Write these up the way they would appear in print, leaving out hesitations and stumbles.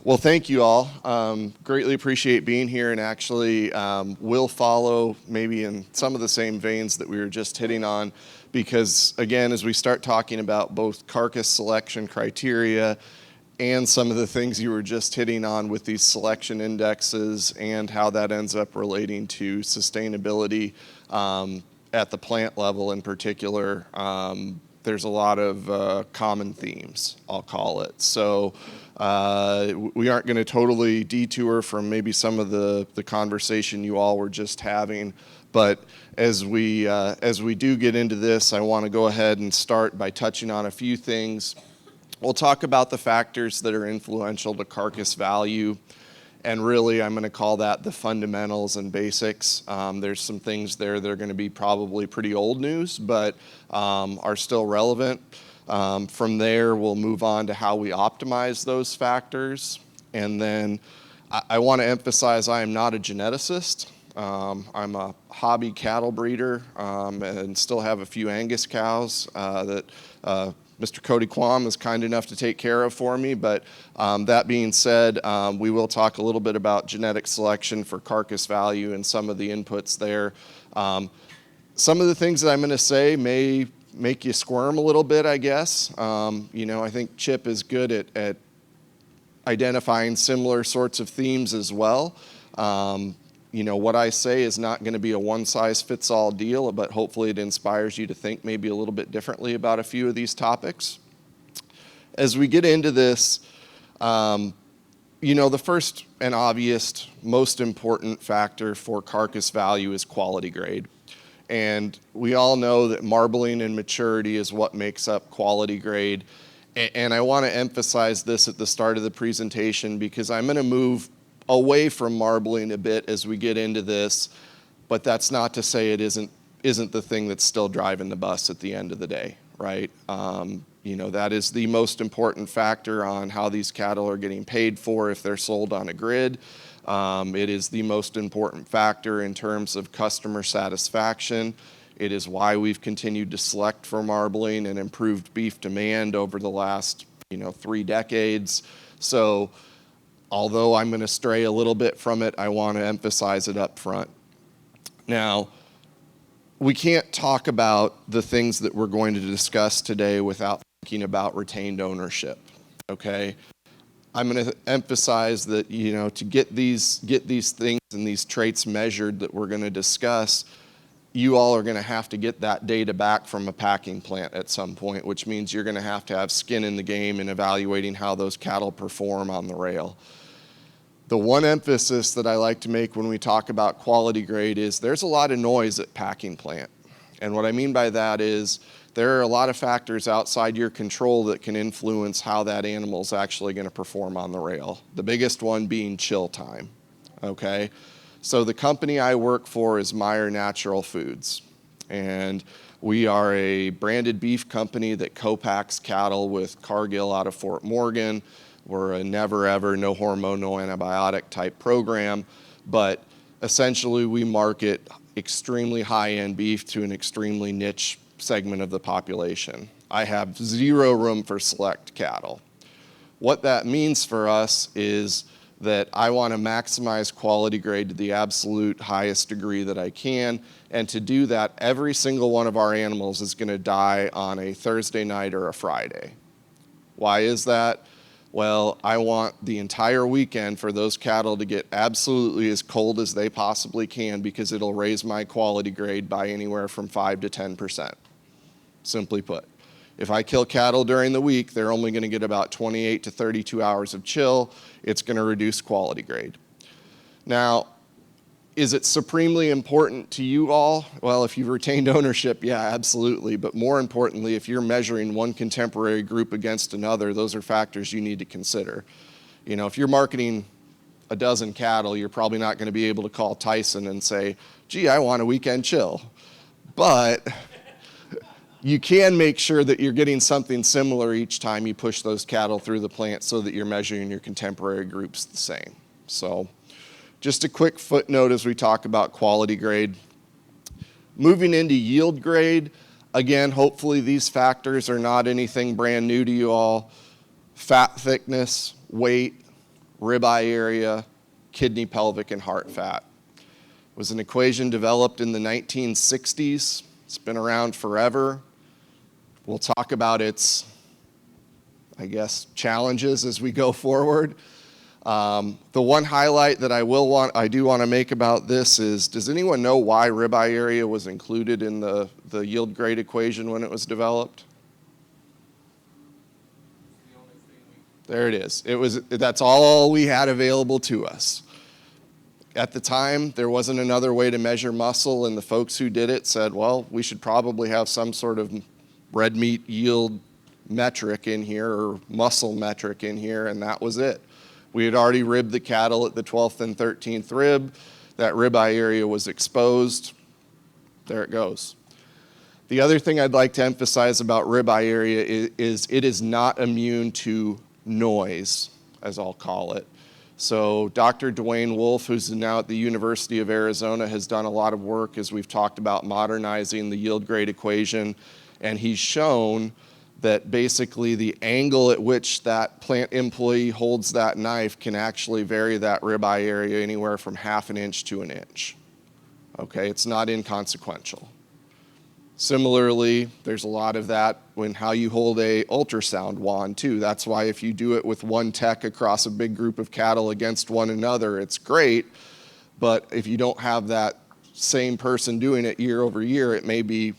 Well, thank you all. Greatly appreciate being here, and actually will follow maybe in some of the same veins that we were just hitting on, because again, as we start talking about both carcass selection criteria and some of the things you were just hitting on with these selection indexes and how that ends up relating to sustainability at the plant level in particular, there's a lot of common themes, I'll call it. So we aren't going to totally detour from maybe some of the conversation you all were just having, but as we do get into this, I want to go ahead and start by touching on a few things. We'll talk about the factors that are influential to carcass value, and really I'm going to call that the fundamentals and basics. There's some things there that are going to be probably pretty old news, but are still relevant. From there, we'll move on to how we optimize those factors. And then I want to emphasize I am not a geneticist. I'm a hobby cattle breeder and still have a few Angus cows that Mr. Cody Quam is kind enough to take care of for me. But that being said, we will talk a little bit about genetic selection for carcass value and some of the inputs there. Some of the things that I'm going to say may make you squirm a little bit, I guess. I think Chip is good at identifying similar sorts of themes as well. What I say is not going to be a one-size-fits-all deal, but hopefully it inspires you to think maybe a little bit differently about a few of these topics. As we get into this, the first and obvious, most important factor for carcass value is quality grade. And we all know that marbling and maturity is what makes up quality grade. And I want to emphasize this at the start of the presentation because I'm going to move away from marbling a bit as we get into this, but that's not to say it isn't the thing that's still driving the bus at the end of the day, right? That is the most important factor on how these cattle are getting paid for if they're sold on a grid. It is the most important factor in terms of customer satisfaction. It is why we've continued to select for marbling and improved beef demand over the last, 3 decades. So although I'm going to stray a little bit from it, I want to emphasize it up front. Now, we can't talk about the things that we're going to discuss today without thinking about retained ownership, okay? I'm going to emphasize that, to get these things and these traits measured that we're going to discuss, you all are going to have to get that data back from a packing plant at some point, which means you're going to have skin in the game in evaluating how those cattle perform on the rail. The one emphasis that I like to make when we talk about quality grade is there's a lot of noise at packing plant. And what I mean by that is there are a lot of factors outside your control that can influence how that animal is actually going to perform on the rail. The biggest one being chill time, okay? So the company I work for is Meyer Natural Foods. And we are a branded beef company that co-packs cattle with Cargill out of Fort Morgan. We're a never ever, no hormone, no antibiotic type program, but essentially we market extremely high-end beef to an extremely niche segment of the population. I have zero room for select cattle. What that means for us is that I want to maximize quality grade to the absolute highest degree that I can, and to do that, every single one of our animals is going to die on a Thursday night or a Friday. Why is that? Well, I want the entire weekend for those cattle to get absolutely as cold as they possibly can because it'll raise my quality grade by anywhere from 5 to 10%. Simply put. If I kill cattle during the week, they're only going to get about 28 to 32 hours of chill. It's going to reduce quality grade. Now, is it supremely important to you all? Well, if you've retained ownership, yeah, absolutely. But more importantly, if you're measuring one contemporary group against another, those are factors you need to consider. If you're marketing a dozen cattle, you're probably not going to be able to call Tyson and say, gee, I want a weekend chill. But you can make sure that you're getting something similar each time you push those cattle through the plant so that you're measuring your contemporary groups the same. So just a quick footnote as we talk about quality grade. Moving into yield grade, again, hopefully these factors are not anything brand new to you all. Fat thickness, weight, ribeye area, kidney, pelvic, and heart fat. It was an equation developed in the 1960s. It's been around forever. We'll talk about its, I guess, challenges as we go forward. The one highlight that I do want to make about this is, does anyone know why ribeye area was included in the yield grade equation when it was developed? There it is. That's all we had available to us. At the time, there wasn't another way to measure muscle, and the folks who did it said, well, we should probably have some sort of red meat yield metric in here, or muscle metric in here, and that was it. We had already ribbed the cattle at the 12th and 13th rib. That ribeye area was exposed. There it goes. The other thing I'd like to emphasize about ribeye area is it is not immune to noise, as I'll call it. So Dr. Dwayne Wolf, who's now at the University of Arizona, has done a lot of work as we've talked about modernizing the yield grade equation, and he's shown that basically the angle at which that plant employee holds that knife can actually vary that ribeye area anywhere from 1/2 inch to 1 inch. Okay, it's not inconsequential. Similarly, there's a lot of that when how you hold a ultrasound wand too. That's why if you do it with one tech across a big group of cattle against one another, it's great. But if you don't have that same person doing it year over year, it may be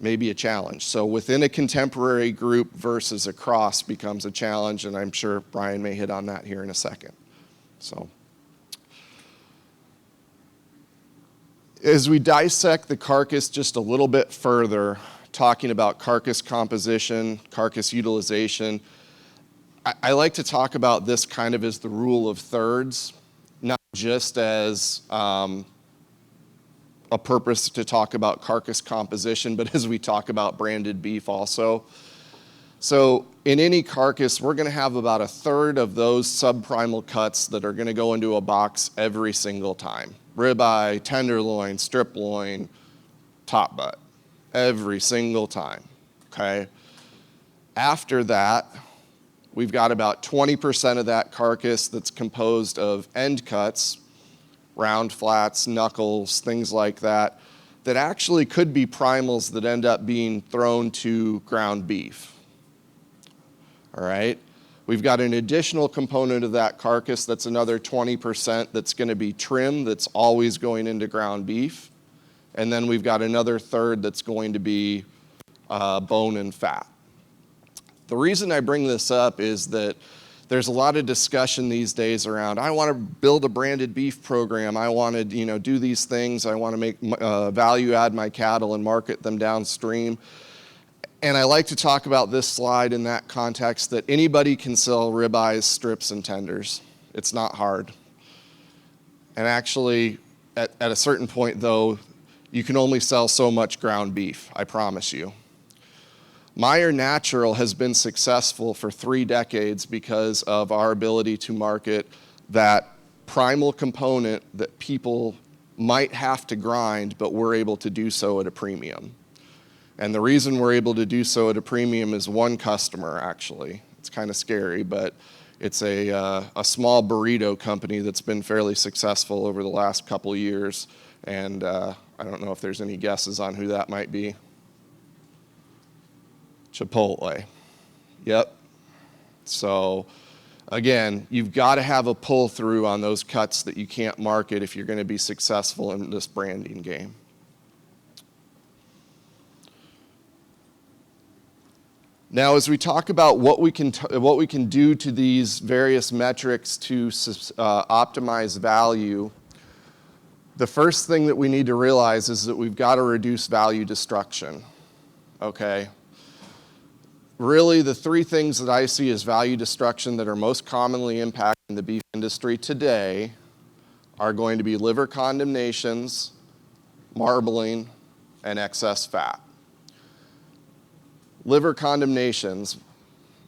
a challenge. So within a contemporary group versus across becomes a challenge, and I'm sure Brian may hit on that here in a second. So as we dissect the carcass just a little bit further, talking about carcass composition, carcass utilization, I like to talk about this kind of as the rule of thirds, not just as a purpose to talk about carcass composition, but as we talk about branded beef also. So in any carcass, we're going to have about 1/3 of those subprimal cuts that are going to go into a box every single time. Ribeye, tenderloin, strip loin, top butt, every single time, okay? After that, we've got about 20% of that carcass that's composed of end cuts, round flats, knuckles, things like that, that actually could be primals that end up being thrown to ground beef, all right? We've got an additional component of that carcass that's another 20% that's going to be trim, that's always going into ground beef. And then we've got another 1/3 that's going to be bone and fat. The reason I bring this up is that there's a lot of discussion these days around, I want to build a branded beef program. I want to do these things. I want to make value add my cattle and market them downstream. And I like to talk about this slide in that context, that anybody can sell ribeyes, strips, and tenders. It's not hard. And actually, at a certain point, though, you can only sell so much ground beef, I promise you. Meyer Natural has been successful for 3 decades because of our ability to market that primal component that people might have to grind, but we're able to do so at a premium. And the reason we're able to do so at a premium is one customer, actually. It's kind of scary, but it's a small burrito company that's been fairly successful over the last couple years. And I don't know if there's any guesses on who that might be. Chipotle. Yep. So again, you've got to have a pull through on those cuts that you can't market if you're going to be successful in this branding game. Now, as we talk about what we can do to these various metrics to optimize value, the first thing that we need to realize is that we've got to reduce value destruction, okay? Really, the 3 things that I see as value destruction that are most commonly impacting the beef industry today are going to be liver condemnations, marbling, and excess fat. Liver condemnations,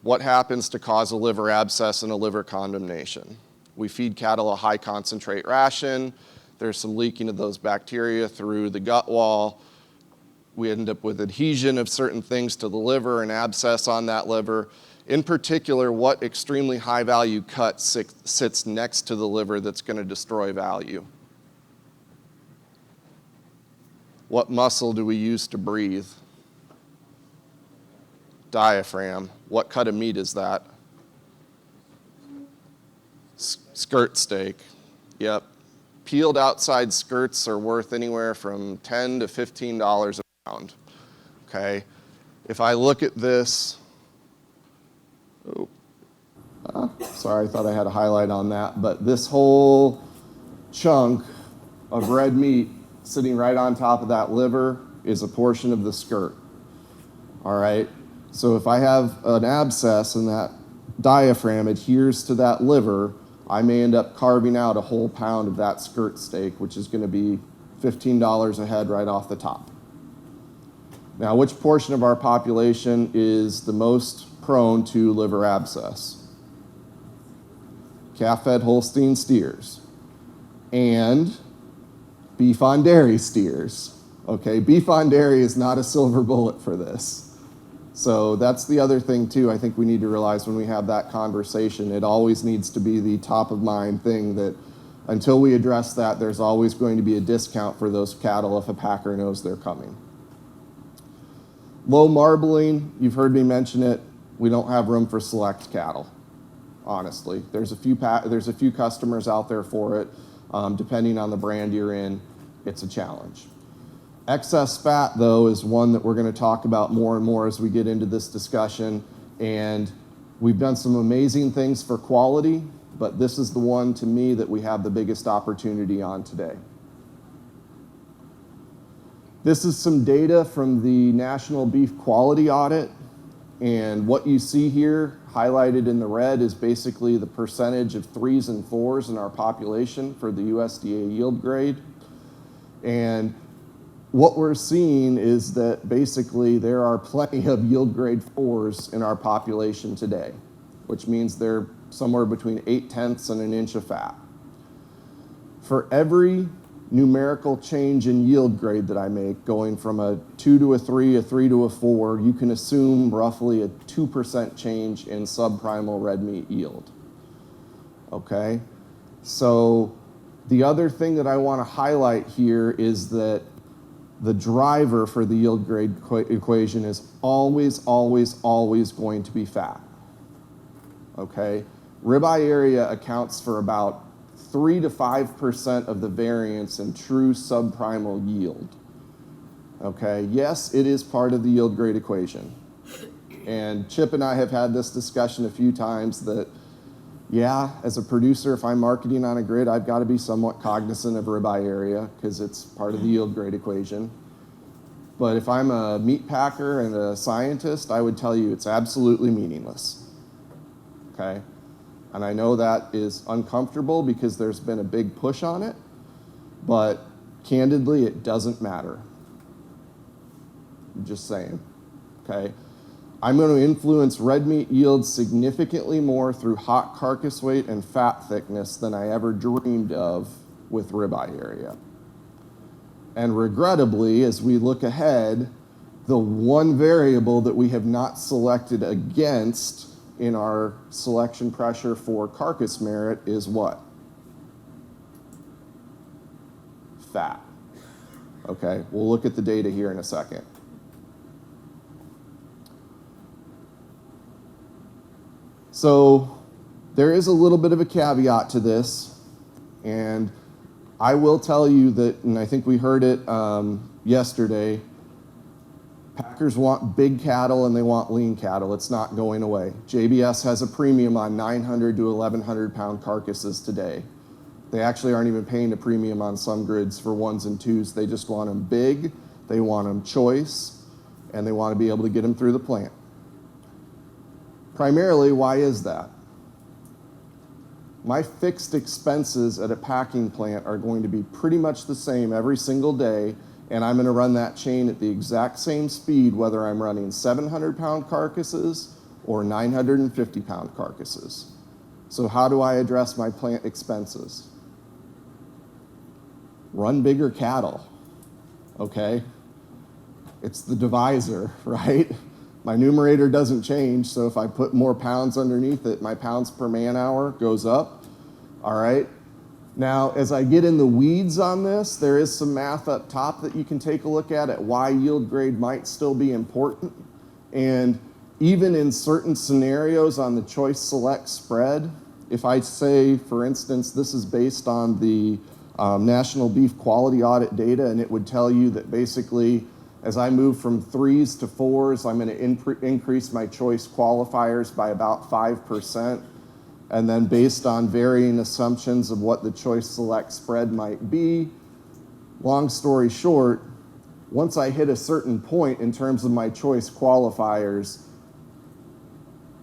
what happens to cause a liver abscess and a liver condemnation? We feed cattle a high concentrate ration. There's some leaking of those bacteria through the gut wall. We end up with adhesion of certain things to the liver, an abscess on that liver. In particular, what extremely high value cut sits next to the liver that's going to destroy value? What muscle do we use to breathe? Diaphragm. What cut of meat is that? Skirt steak. Yep. Peeled outside skirts are worth anywhere from $10 to $15 a pound. Okay. If I look at this, sorry, I thought I had a highlight on that, but this whole chunk of red meat sitting right on top of that liver is a portion of the skirt. All right. So if I have an abscess and that diaphragm adheres to that liver, I may end up carving out a whole pound of that skirt steak, which is going to be $15 a head right off the top. Now, which portion of our population is the most prone to liver abscess? Calf-fed Holstein steers and beef on dairy steers. Okay, beef on dairy is not a silver bullet for this. So that's the other thing too, I think we need to realize when we have that conversation. It always needs to be the top of mind thing that until we address that, there's always going to be a discount for those cattle if a packer knows they're coming. Low marbling, you've heard me mention it. We don't have room for select cattle, honestly. There's a few customers out there for it. Depending on the brand you're in, it's a challenge. Excess fat, though, is one that we're going to talk about more and more as we get into this discussion. And we've done some amazing things for quality, but this is the one, to me, that we have the biggest opportunity on today. This is some data from the National Beef Quality Audit. And what you see here, highlighted in the red, is basically the percentage of 3s and 4s in our population for the USDA yield grade. And what we're seeing is that basically there are plenty of yield grade 4s in our population today, which means they're somewhere between 8/10 and an inch of fat. For every numerical change in yield grade that I make, going from a 2 to a 3, a 3 to a 4, you can assume roughly a 2% change in subprimal red meat yield. Okay? So the other thing that I want to highlight here is that the driver for the yield grade equation is always, always, always going to be fat. Okay? Ribeye area accounts for about 3 to 5% of the variance in true subprimal yield. Okay? Yes, it is part of the yield grade equation. And Chip and I have had this discussion a few times that, yeah, as a producer, if I'm marketing on a grid, I've got to be somewhat cognizant of ribeye area because it's part of the yield grade equation. But if I'm a meat packer and a scientist, I would tell you it's absolutely meaningless. Okay? And I know that is uncomfortable because there's been a big push on it, but candidly, it doesn't matter. I'm just saying. Okay? I'm going to influence red meat yield significantly more through hot carcass weight and fat thickness than I ever dreamed of with ribeye area. And regrettably, as we look ahead, the one variable that we have not selected against in our selection pressure for carcass merit is what? Fat. Okay, we'll look at the data here in a second. So there is a little bit of a caveat to this, and I will tell you that, and I think we heard it yesterday, packers want big cattle and they want lean cattle. It's not going away. JBS has a premium on 900 to 1,100 pound carcasses today. They actually aren't even paying a premium on some grids for 1s and 2s. They just want them big, they want them choice, and they want to be able to get them through the plant. Primarily, why is that? My fixed expenses at a packing plant are going to be pretty much the same every single day, and I'm going to run that chain at the exact same speed whether I'm running 700-pound carcasses or 950-pound carcasses. So how do I address my plant expenses? Run bigger cattle, okay? It's the divisor, right? My numerator doesn't change, so if I put more pounds underneath it, my pounds per man hour goes up. All right. Now, as I get in the weeds on this, there is some math up top that you can take a look at why yield grade might still be important. And even in certain scenarios on the choice select spread, if I say, for instance, this is based on the National Beef Quality Audit data, and it would tell you that basically as I move from 3s to 4s, I'm going to increase my choice qualifiers by about 5%. And then based on varying assumptions of what the choice select spread might be, long story short, once I hit a certain point in terms of my choice qualifiers,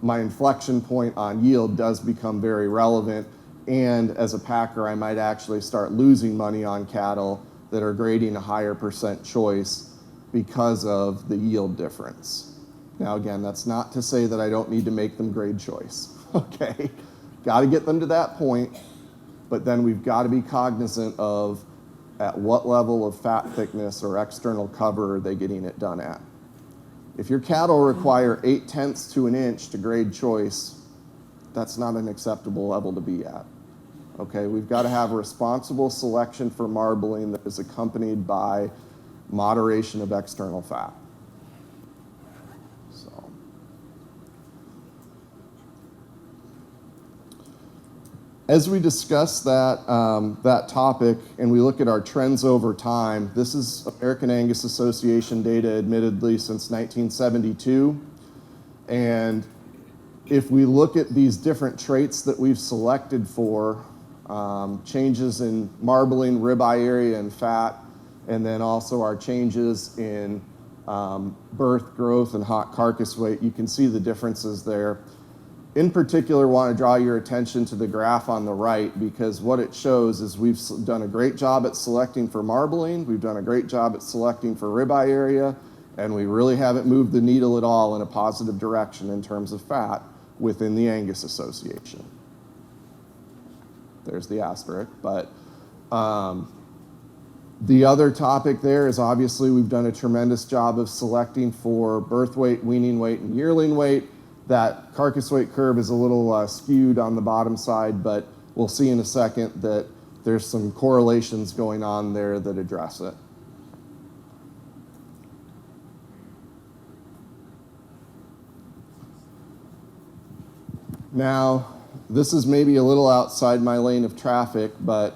my inflection point on yield does become very relevant. And as a packer, I might actually start losing money on cattle that are grading a higher percent choice because of the yield difference. Now again, that's not to say that I don't need to make them grade choice, okay? Got to get them to that point, but then we've got to be cognizant of at what level of fat thickness or external cover are they getting it done at. If your cattle require 0.8 to an inch to grade choice, that's not an acceptable level to be at. Okay, we've got to have a responsible selection for marbling that is accompanied by moderation of external fat. So, as we discuss that topic and we look at our trends over time, this is American Angus Association data, admittedly since 1972, and if we look at these different traits that we've selected for, changes in marbling, ribeye area, and fat, and then also our changes in birth, growth, and hot carcass weight, you can see the differences there. In particular, want to draw your attention to the graph on the right, because what it shows is we've done a great job at selecting for marbling, we've done a great job at selecting for ribeye area, and we really haven't moved the needle at all in a positive direction in terms of fat within the Angus Association. There's the asterisk, but the other topic there is obviously we've done a tremendous job of selecting for birth weight, weaning weight, and yearling weight. That carcass weight curve is a little skewed on the bottom side, but we'll see in a second that there's some correlations going on there that address it. Now, this is maybe a little outside my lane of traffic, but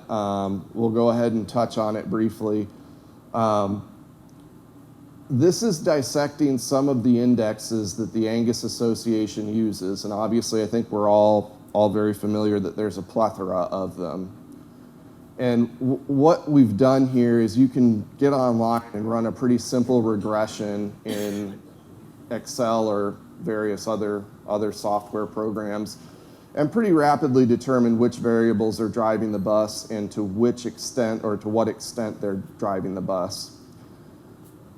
we'll go ahead and touch on it briefly. This is dissecting some of the indexes that the Angus Association uses, and obviously I think we're all very familiar that there's a plethora of them. And what we've done here is you can get online and run a pretty simple regression in Excel or various other software programs, and pretty rapidly determine which variables are driving the bus and to which extent or to what extent they're driving the bus.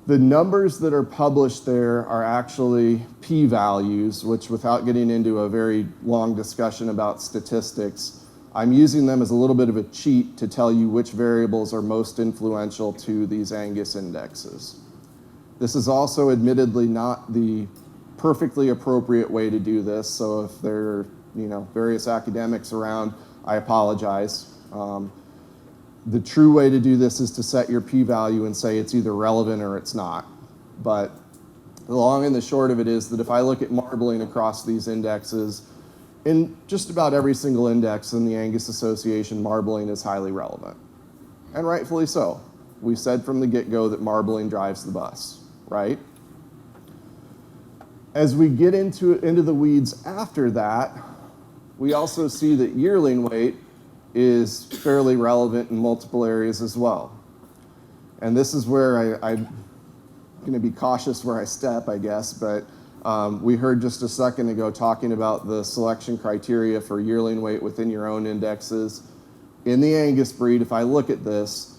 The numbers that are published there are actually p-values, which without getting into a very long discussion about statistics, I'm using them as a little bit of a cheat to tell you which variables are most influential to these Angus indexes. This is also admittedly not the perfectly appropriate way to do this, so if there are various academics around, I apologize. The true way to do this is to set your p-value and say it's either relevant or it's not. But the long and the short of it is that if I look at marbling across these indexes, in just about every single index in the Angus Association, marbling is highly relevant. And rightfully so. We said from the get-go that marbling drives the bus, right? As we get into the weeds after that, we also see that yearling weight is fairly relevant in multiple areas as well. And this is where I'm going to be cautious where I step, I guess, but we heard just a second ago talking about the selection criteria for yearling weight within your own indexes. In the Angus breed, if I look at this,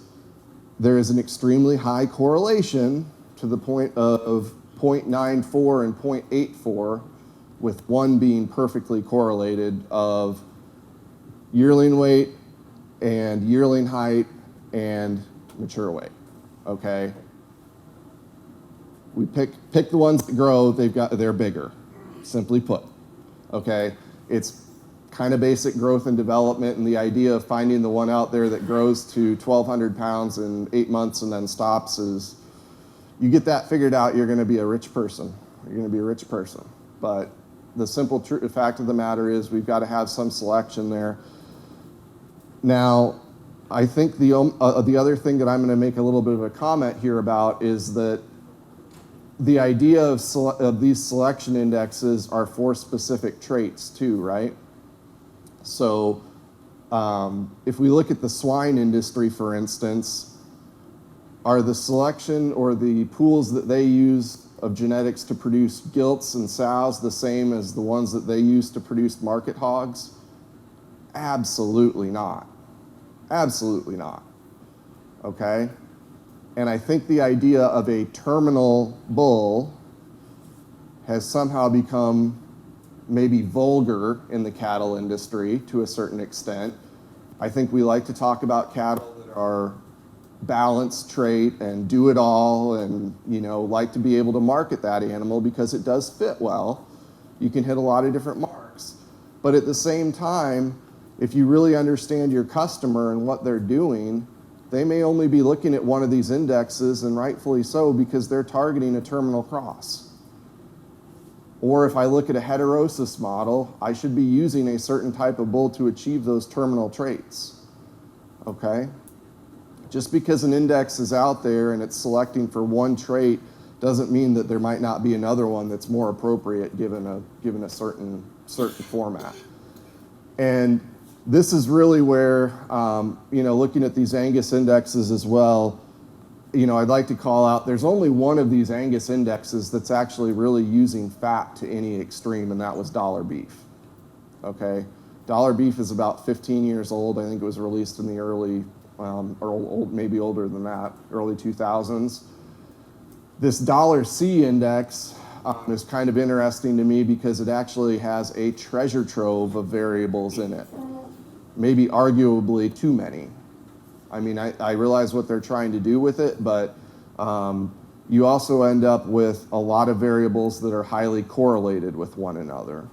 there is an extremely high correlation to the point of 0.94 and 0.84, with one being perfectly correlated of yearling weight and yearling height and mature weight, okay? We pick the ones that grow, they're bigger, simply put, okay? It's kind of basic growth and development, and the idea of finding the one out there that grows to 1,200 pounds in 8 months and then stops is, you get that figured out, you're gonna be a rich person. You're gonna be a rich person. But the simple fact of the matter is we've got to have some selection there. Now, I think the other thing that I'm gonna make a little bit of a comment here about is that the idea of these selection indexes are for specific traits too, right? So if we look at the swine industry, for instance, are the selection or the pools that they use of genetics to produce gilts and sows the same as the ones that they use to produce market hogs? Absolutely not. Absolutely not. Okay? And I think the idea of a terminal bull has somehow become maybe vulgar in the cattle industry to a certain extent. I think we like to talk about cattle that are balanced trait and do it all, and like to be able to market that animal because it does fit well. You can hit a lot of different marks. But at the same time, if you really understand your customer and what they're doing, they may only be looking at one of these indexes, and rightfully so, because they're targeting a terminal cross. Or if I look at a heterosis model, I should be using a certain type of bull to achieve those terminal traits, okay? Just because an index is out there and it's selecting for one trait doesn't mean that there might not be another one that's more appropriate given a certain format. And this is really where, looking at these Angus indexes as well, I'd like to call out, there's only one of these Angus indexes that's actually really using fat to any extreme, and that was dollar beef, okay? Dollar beef is about 15 years old. I think it was released in the early, or maybe older than that, early 2000s. This dollar C index is kind of interesting to me because it actually has a treasure trove of variables in it. Maybe arguably too many. I mean, I realize what they're trying to do with it, but you also end up with a lot of variables that are highly correlated with one another,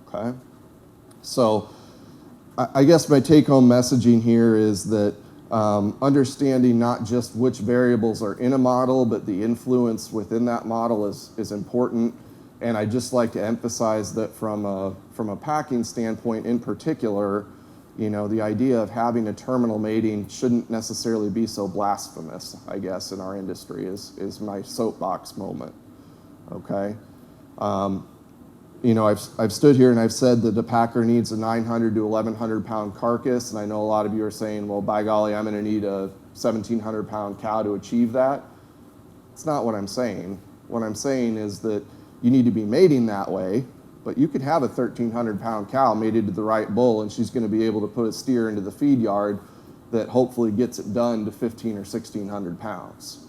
okay? So I guess my take-home messaging here is that understanding not just which variables are in a model, but the influence within that model is important. And I just like to emphasize that from a packing standpoint in particular, the idea of having a terminal mating shouldn't necessarily be so blasphemous, I guess, in our industry is my soapbox moment, okay? I've stood here and I've said that the packer needs a 900 to 1,100 pound carcass, and I know a lot of you are saying, well, by golly, I'm gonna need a 1,700 pound cow to achieve that. It's not what I'm saying. What I'm saying is that you need to be mating that way, but you could have a 1,300 pound cow mated to the right bull, and she's gonna be able to put a steer into the feed yard that hopefully gets it done to 1,500 or 1,600 pounds.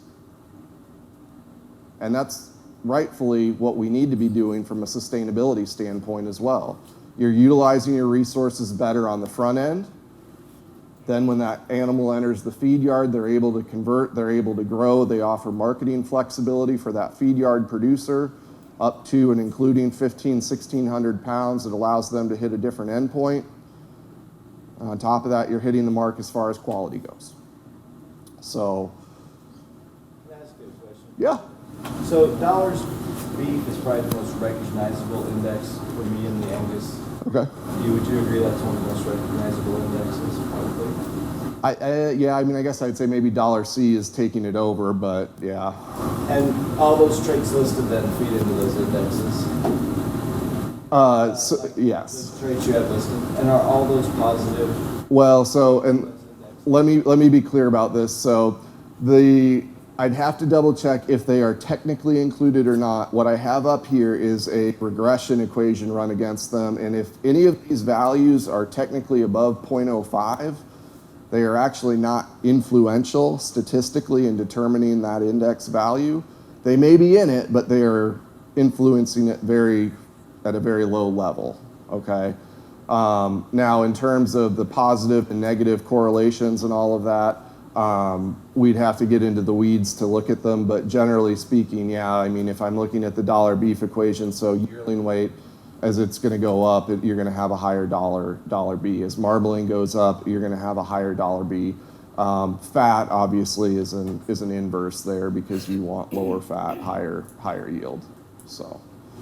And that's rightfully what we need to be doing from a sustainability standpoint as well. You're utilizing your resources better on the front end. Then when that animal enters the feed yard, they're able to convert, they're able to grow. They offer marketing flexibility for that feed yard producer up to and including 1,500, 1,600 pounds. It allows them to hit a different endpoint. On top of that, you're hitting the mark as far as quality goes. So. Can I ask you a question? Yeah. So dollars beef is probably the most recognizable index for me in the Angus. Okay. Would you agree that's one of the most recognizable indexes, probably? Yeah, I mean, I guess I'd say maybe dollar C is taking it over, but yeah. And all those traits listed then feed into those indexes? Yes. The traits you have listed. And are all those positive? Well, so, and let me be clear about this. So I'd have to double check if they are technically included or not. What I have up here is a regression equation run against them, and if any of these values are technically above 0.05, they are actually not influential statistically in determining that index value. They may be in it, but they are influencing it at a very low level, okay? Now, in terms of the positive and negative correlations and all of that, We'd have to get into the weeds to look at them, but generally speaking, yeah, I mean, if I'm looking at the dollar beef equation, so yearling weight, as it's going to go up, you're going to have a higher dollar B. As marbling goes up, you're going to have a higher dollar B. Fat obviously is an inverse there because you want lower fat, higher yield. So.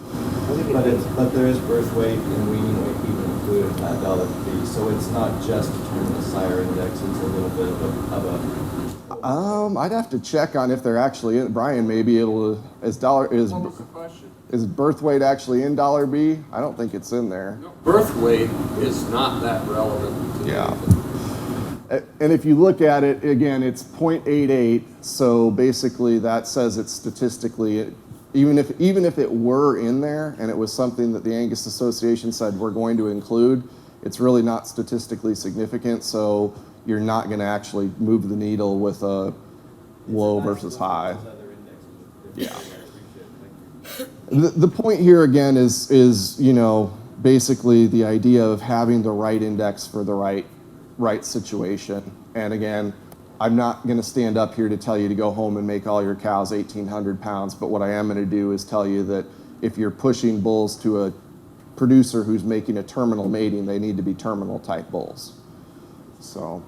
But there is birth weight and weaning weight even included in that dollar B. So it's not just determining the sire index. It's a little bit of a. I'd have to check on if they're actually in. Brian may be able to. What was the question? Is birth weight actually in dollar B? I don't think it's in there. No, birth weight is not that relevant to anything. And if you look at it, again, it's 0.88, so basically that says it's statistically, even if it were in there and it was something that the Angus Association said we're going to include, it's really not statistically significant, so you're not going to actually move the needle with a low versus high. Yeah. The point here again is basically the idea of having the right index for the right situation. And again, I'm not going to stand up here to tell you to go home and make all your cows 1,800 pounds, but what I am going to do is tell you that if you're pushing bulls to a producer who's making a terminal mating, they need to be terminal type bulls. So,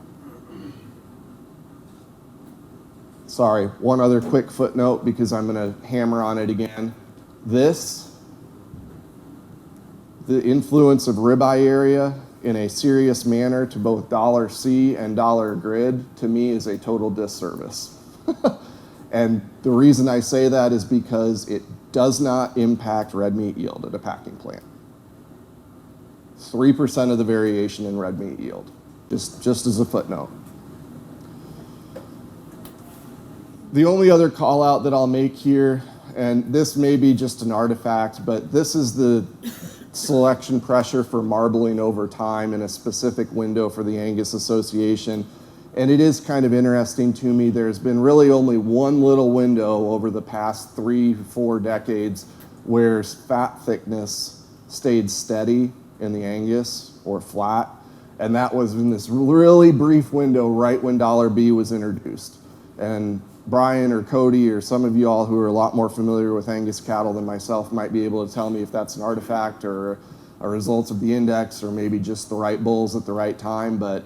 sorry, one other quick footnote because I'm going to hammer on it again. The influence of ribeye area in a serious manner to both dollar C and dollar grid, to me, is a total disservice. And the reason I say that is because it does not impact red meat yield at a packing plant. 3% of the variation in red meat yield, just as a footnote. The only other call out that I'll make here, and this may be just an artifact, but this is the selection pressure for marbling over time in a specific window for the Angus Association. And it is kind of interesting to me. There's been really only one little window over the past 3-4 decades where fat thickness stayed steady in the Angus or flat. And that was in this really brief window right when dollar B was introduced. And Brian or Cody or some of you all who are a lot more familiar with Angus cattle than myself might be able to tell me if that's an artifact or a result of the index or maybe just the right bulls at the right time, but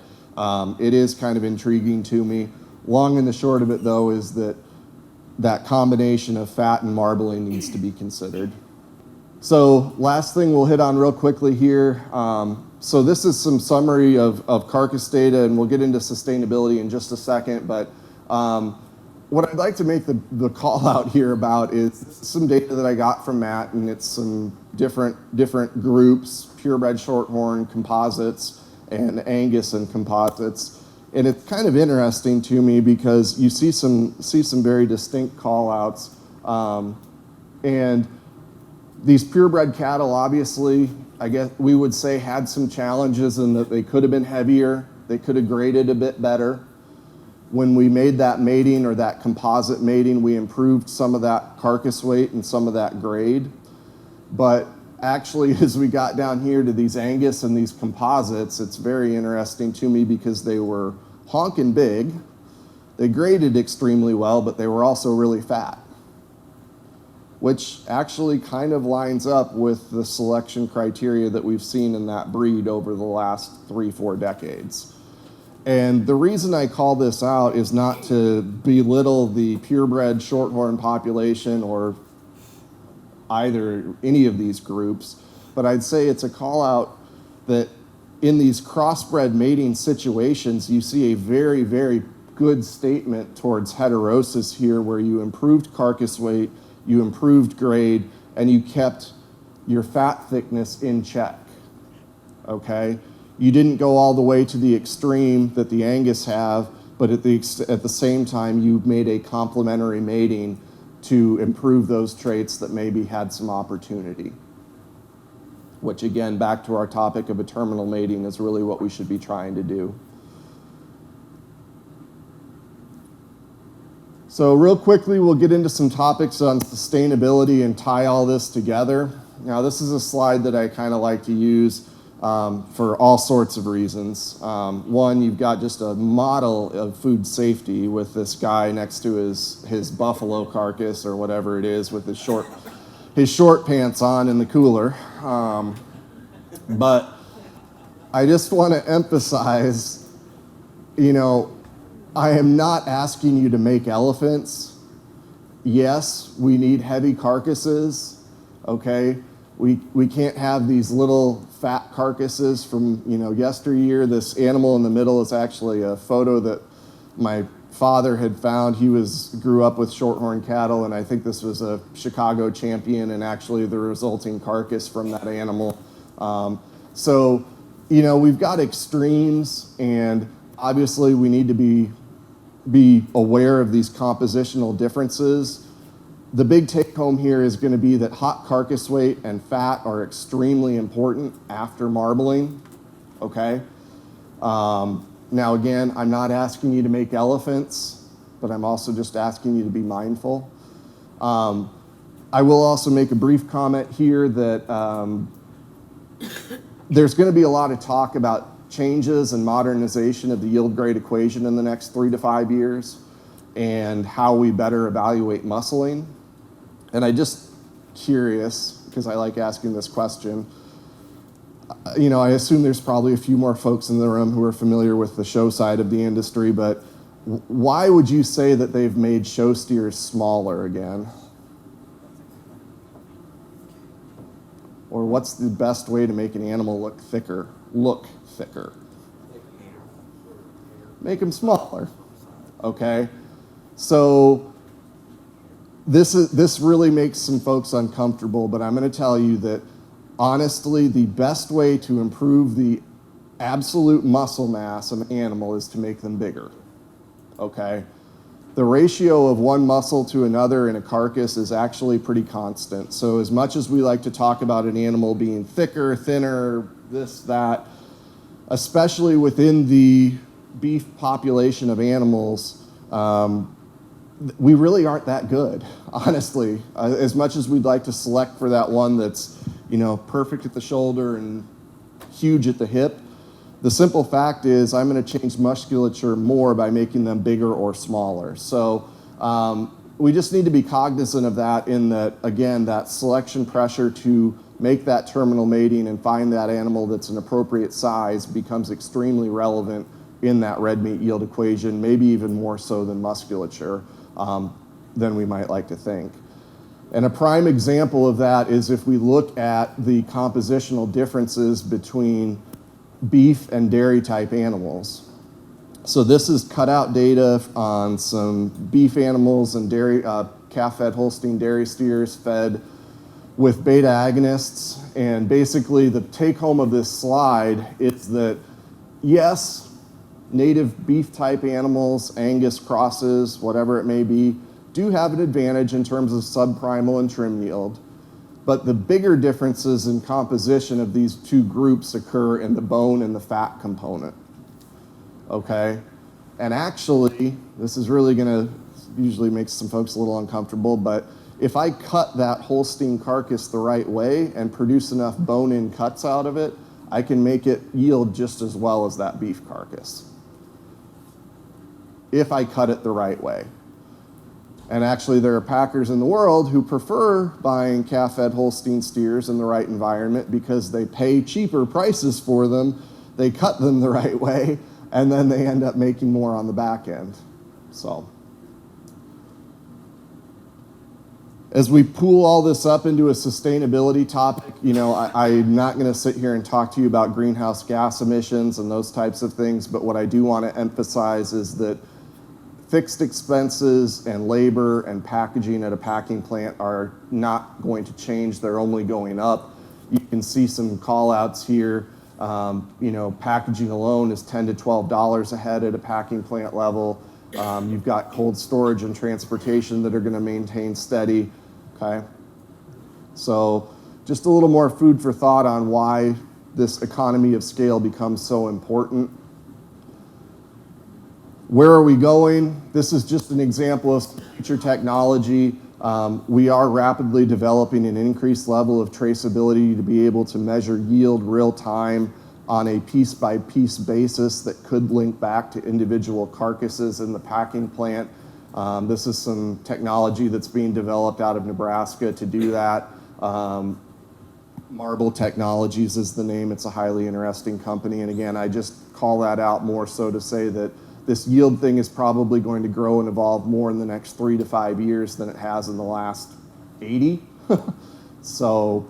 it is kind of intriguing to me. Long and the short of it, though, is that combination of fat and marbling needs to be considered. So last thing we'll hit on real quickly here. So this is some summary of carcass data, and we'll get into sustainability in just a second, but what I'd like to make the call out here about is some data that I got from Matt, and it's some different groups, purebred shorthorn composites and Angus and composites. And it's kind of interesting to me because you see some very distinct call outs. And these purebred cattle, obviously, I guess we would say had some challenges in that they could have been heavier, they could have graded a bit better. When we made that mating or that composite mating, we improved some of that carcass weight and some of that grade. But actually, as we got down here to these Angus and these composites, it's very interesting to me because they were honking big. They graded extremely well, but they were also really fat, which actually kind of lines up with the selection criteria that we've seen in that breed over the last 3-4 decades. And the reason I call this out is not to belittle the purebred shorthorn population or any of these groups, but I'd say it's a call out that in these crossbred mating situations, you see a very, very good statement towards heterosis here where you improved carcass weight, you improved grade, and you kept your fat thickness in check, okay? You didn't go all the way to the extreme that the Angus have, but at the same time, you made a complementary mating to improve those traits that maybe had some opportunity. Which again, back to our topic of a terminal mating, is really what we should be trying to do. So real quickly, we'll get into some topics on sustainability and tie all this together. Now, this is a slide that I kind of like to use. for all sorts of reasons. One, you've got just a model of food safety with this guy next to his buffalo carcass or whatever it is with his short pants on in the cooler. But I just want to emphasize, I am not asking you to make elephants. Yes, we need heavy carcasses, okay? We can't have these little fat carcasses from, yesteryear. This animal in the middle is actually a photo that my father had found. He grew up with shorthorn cattle, and I think this was a Chicago champion and actually the resulting carcass from that animal. So, we've got extremes, and obviously we need to be aware of these compositional differences. The big take home here is going to be that hot carcass weight and fat are extremely important after marbling, okay? Now again, I'm not asking you to make elephants, but I'm also just asking you to be mindful. I will also make a brief comment here that there's going to be a lot of talk about changes and modernization of the yield grade equation in the next 3 to 5 years and how we better evaluate muscling. And I'm just curious, because I like asking this question, I assume there's probably a few more folks in the room who are familiar with the show side of the industry, but why would you say that they've made show steers smaller again? Or what's the best way to make an animal look thicker? Make them smaller, okay? So this really makes some folks uncomfortable, but I'm going to tell you that honestly, the best way to improve the absolute muscle mass of an animal is to make them bigger, okay? The ratio of one muscle to another in a carcass is actually pretty constant. So as much as we like to talk about an animal being thicker, thinner, this, that, especially within the beef population of animals, we really aren't that good, honestly. As much as we'd like to select for that one that's, perfect at the shoulder and huge at the hip, the simple fact is I'm going to change musculature more by making them bigger or smaller. So we just need to be cognizant of that in that, again, that selection pressure to make that terminal mating and find that animal that's an appropriate size becomes extremely relevant in that red meat yield equation, maybe even more so than musculature than we might like to think. And a prime example of that is if we look at the compositional differences between beef and dairy type animals. So this is cutout data on some beef animals and dairy calf-fed Holstein dairy steers fed with beta agonists. And basically the take home of this slide is that yes, native beef type animals, Angus crosses, whatever it may be, do have an advantage in terms of subprimal and trim yield. But the bigger differences in composition of these two groups occur in the bone and the fat component, okay? And actually, this is really gonna usually make some folks a little uncomfortable, but if I cut that Holstein carcass the right way and produce enough bone-in cuts out of it, I can make it yield just as well as that beef carcass, if I cut it the right way. And actually, there are packers in the world who prefer buying calf-fed Holstein steers in the right environment because they pay cheaper prices for them, they cut them the right way, and then they end up making more on the back end. So, as we pool all this up into a sustainability topic, I'm not going to sit here and talk to you about greenhouse gas emissions and those types of things, but what I do want to emphasize is that fixed expenses and labor and packaging at a packing plant are not going to change. They're only going up. You can see some call outs here. Packaging alone is $10 to $12 a head at a packing plant level. You've got cold storage and transportation that are going to maintain steady, okay? So just a little more food for thought on why this economy of scale becomes so important. Where are we going? This is just an example of future technology. We are rapidly developing an increased level of traceability to be able to measure yield real time on a piece-by-piece basis that could link back to individual carcasses in the packing plant. This is some technology that's being developed out of Nebraska to do that. Marble Technologies is the name. It's a highly interesting company. And again, I just call that out more so to say that this yield thing is probably going to grow and evolve more in the next 3 to 5 years than it has in the last 80. So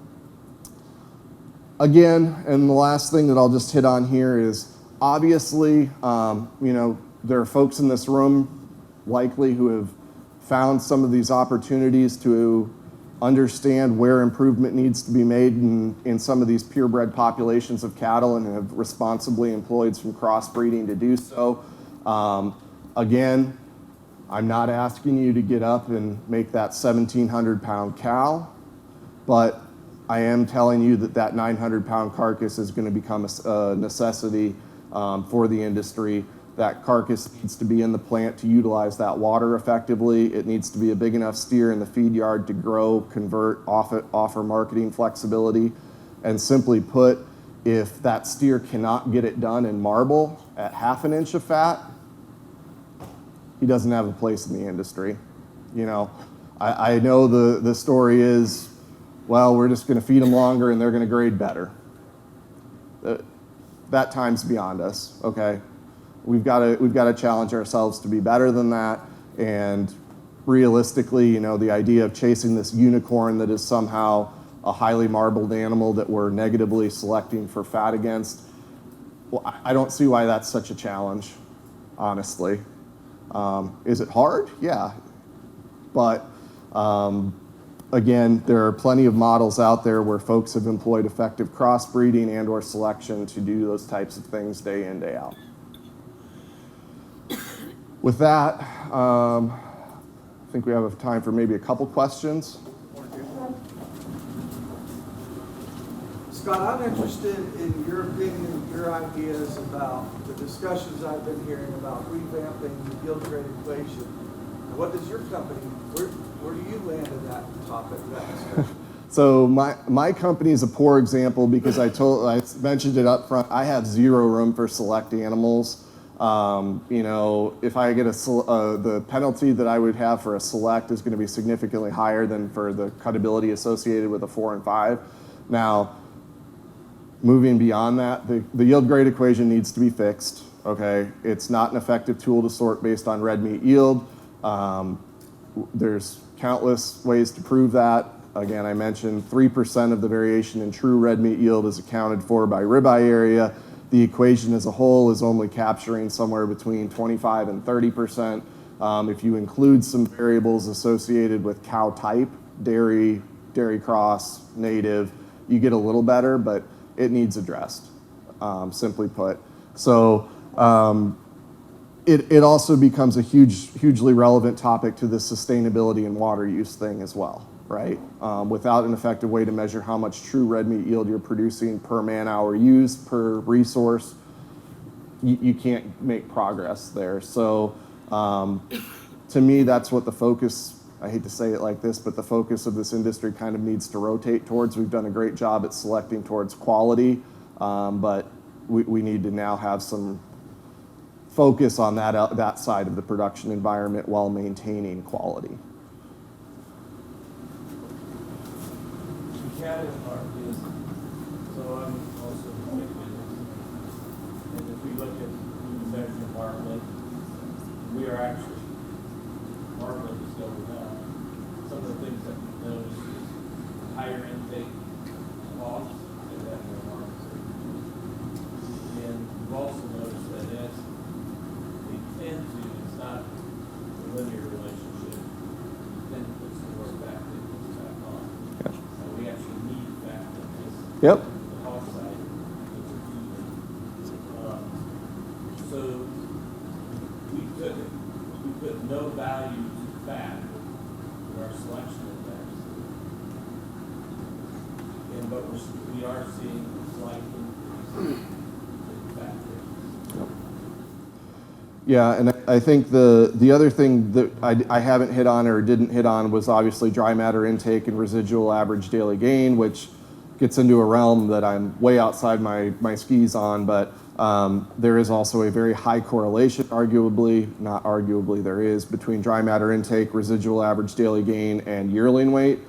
again, and the last thing that I'll just hit on here is obviously, there are folks in this room likely who have found some of these opportunities to understand where improvement needs to be made in some of these purebred populations of cattle and have responsibly employed some crossbreeding to do so. Again, I'm not asking you to get up and make that 1,700-pound cow, but I am telling you that that 900-pound carcass is going to become a necessity for the industry. That carcass needs to be in the plant to utilize that water effectively. It needs to be a big enough steer in the feed yard to grow, convert, offer marketing flexibility. And simply put, if that steer cannot get it done in marble at 1/2 inch of fat, he doesn't have a place in the industry. I know the story is, well, we're just going to feed them longer and they're going to grade better. That time's beyond us, okay? We've got to challenge ourselves to be better than that. And realistically, the idea of chasing this unicorn that is somehow a highly marbled animal that we're negatively selecting for fat against, well, I don't see why that's such a challenge, honestly. Is it hard? Yeah. But again, there are plenty of models out there where folks have employed effective crossbreeding and or selection to do those types of things day in, day out. With that, I think we have time for maybe a couple questions. Scott, I'm interested in your opinion, your ideas about the discussions I've been hearing about revamping the yield grade equation. What does your company, where do you land in that topic, that discussion? So my company is a poor example because I mentioned it up front. I have zero room for select animals. If I get the penalty that I would have for a select is going to be significantly higher than for the cutability associated with a 4 and 5. Now, moving beyond that, the yield grade equation needs to be fixed. Okay, it's not an effective tool to sort based on red meat yield. There's countless ways to prove that. Again, I mentioned 3% of the variation in true red meat yield is accounted for by ribeye area. The equation as a whole is only capturing somewhere between 25 and 30%. If you include some variables associated with cow type, dairy cross, native, you get a little better, but it needs addressed, simply put. So it also becomes a hugely relevant topic to the sustainability and water use thing as well, right? Without an effective way to measure how much true red meat yield you're producing per man hour used, per resource, you can't make progress there. So to me, that's what the focus, I hate to say it like this, but the focus of this industry kind of needs to rotate towards. We've done a great job at selecting towards quality, but we need to now have some focus on that side of the production environment while maintaining quality. Cattle market, so I'm also in business. And if we look at manufacturing market, we are actually, market is going down. Some of the things that we notice is higher intake costs that have no market. And we've also noticed that as we tend to, it's not a linear relationship, we tend to put some more back in, back on. We actually need fat in this. Yep. The hog side. So we put no value to fat in our selection index. But we are seeing a slight increase in fat. Yeah, and I think the other thing that I haven't hit on or didn't hit on was obviously dry matter intake and residual average daily gain, which gets into a realm that I'm way outside my skis on, but there is also a very high correlation, arguably, not arguably, there is, between dry matter intake, residual average daily gain, and yearling weight.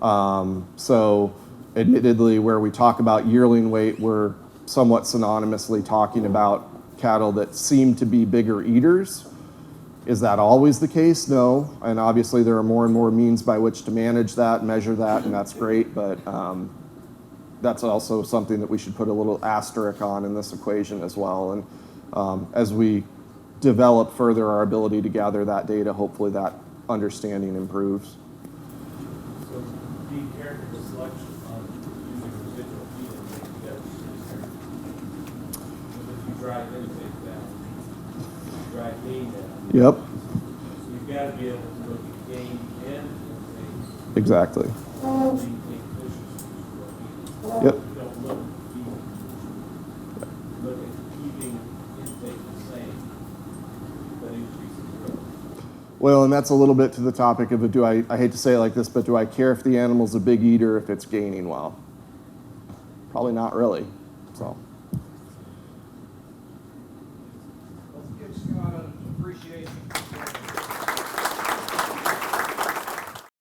So admittedly, where we talk about yearling weight, we're somewhat synonymously talking about cattle that seem to be bigger eaters. Is that always the case? No. And obviously there are more and more means by which to manage that, measure that, and that's great, but that's also something that we should put a little asterisk on in this equation as well. And as we develop further our ability to gather that data, hopefully that understanding improves. So be careful with selection on using residual feed intake, you gotta be pretty careful. Because if you drive intake down, you drive gain down. Yep, So you've gotta be able to look at gain and intake. exactly. Maintain efficiency for feed. Yep. You don't look at feed. Look at keeping intake the same, but increasing growth. Well, and that's a little bit to the topic of I hate to say it like this, but do I care if the animal's a big eater if it's gaining well? Probably not really, so. Let's give Scott an appreciation.